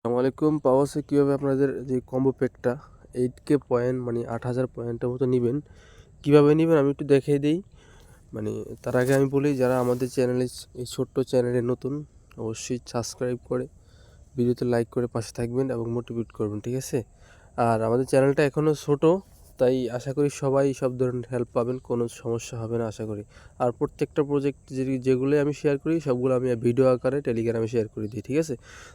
আসসালামু আলাইকুম। পাওয়াসে কীভাবে আপনাদের যে কম্বো প্যাকটা 8K পয়েন্ট মানে 8000 পয়েন্টের মতো নেবেন, কীভাবে নেবেন আমি একটু দেখিয়ে দিই। মানে তার আগে আমি বলি, যারা আমাদের চ্যানেলে এই ছোট্ট চ্যানেলে নতুন, অবশ্যই সাবস্ক্রাইব করে ভিডিওতে লাইক করে পাশে থাকবেন এবং মোটিভেট করবেন, ঠিক আছে? আর আমাদের চ্যানেলটা এখনও ছোট, তাই আশা করি সবাই সব ধরনের হেল্প পাবেন, কোনো সমস্যা হবে না আশা করি। আর প্রত্যেকটা প্রজেক্ট যেগুলোই আমি শেয়ার করি সবগুলো আমি ভিডিও আকারে টেলিগ্রামে শেয়ার করে দিই, ঠিক আছে?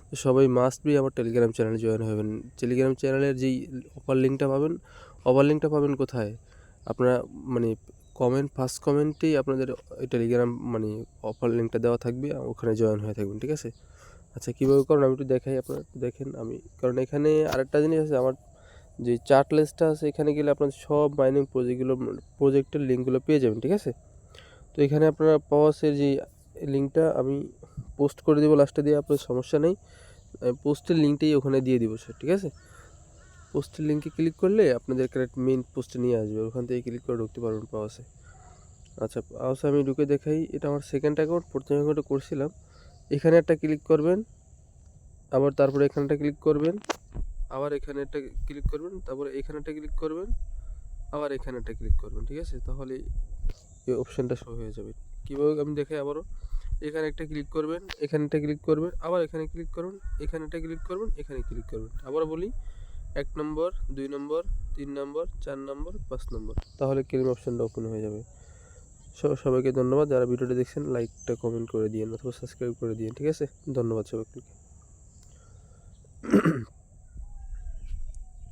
তো সবাই মাস্ট বি আমার টেলিগ্রাম চ্যানেলে জয়েন হবেন। টেলিগ্রাম চ্যানেলের যেই অফার লিঙ্কটা পাবেন কোথায়? আপনারা মানে ফার্স্ট কমেন্টেই আপনাদের টেলিগ্রাম মানে অফার লিঙ্কটা দেওয়া থাকবে, ওখানে জয়েন হয়ে থাকবেন, ঠিক আছে? আচ্ছা, কীভাবে করেন আমি একটু দেখাই, আপনারা একটু দেখেন। কারণ এখানে আরেকটা জিনিস আছে, আমার যে চার্ট লিস্টটা আছে এখানে গেলে আপনার সব মাইনিং প্রজেক্টের লিঙ্কগুলো পেয়ে যাবেন, ঠিক আছে? তো এখানে আপনারা পাওয়াসের যে লিঙ্কটা আমি পোস্ট করে দেবো লাস্টে, দিয়ে আপনার সমস্যা নেই, পোস্টের লিঙ্কটাই ওখানে দিয়ে দিব স্যার, ঠিক আছে? পোস্টের লিঙ্কে ক্লিক করলে আপনাদের কারেক্ট মেইন পোস্টে নিয়ে আসবে, ওখান থেকে ক্লিক করে ঢুকতে পারবেন পাওয়াসে। আচ্ছা, পাওয়াসে আমি ঢুকে দেখাই। এটা আমার সেকেন্ড অ্যাকাউন্ট, প্রথম অ্যাকাউন্টে করছিলাম। এখানে একটা ক্লিক করবেন, আবার তারপরে এখানটা ক্লিক করবেন, আবার এখানে একটা ক্লিক করবেন, তারপরে এখানেটা ক্লিক করবেন, আবার এখানেটা ক্লিক করবেন, ঠিক আছে? তাহলে এই অপশানটা শো হয়ে যাবে। কীভাবে আমি দেখাই আবারও। এখানে একটা ক্লিক করবেন, এখানেটা ক্লিক করবেন, আবার এখানে ক্লিক করবেন, এখানেটা ক্লিক করবেন, এখানে ক্লিক করবেন। আবার বলি, 1 নম্বর, 2 নম্বর, 3 নম্বর, 4 নম্বর, 5 নম্বর, তাহলে ক্লেম অপশানটা ওপেন হয়ে যাবে। সবাইকে ধন্যবাদ। যারা ভিডিওটা দেখছেন লাইকটা কমেন্ট করে দিন অথবা সাবস্ক্রাইব করে দিন, ঠিক আছে? ধন্যবাদ সবাইকে।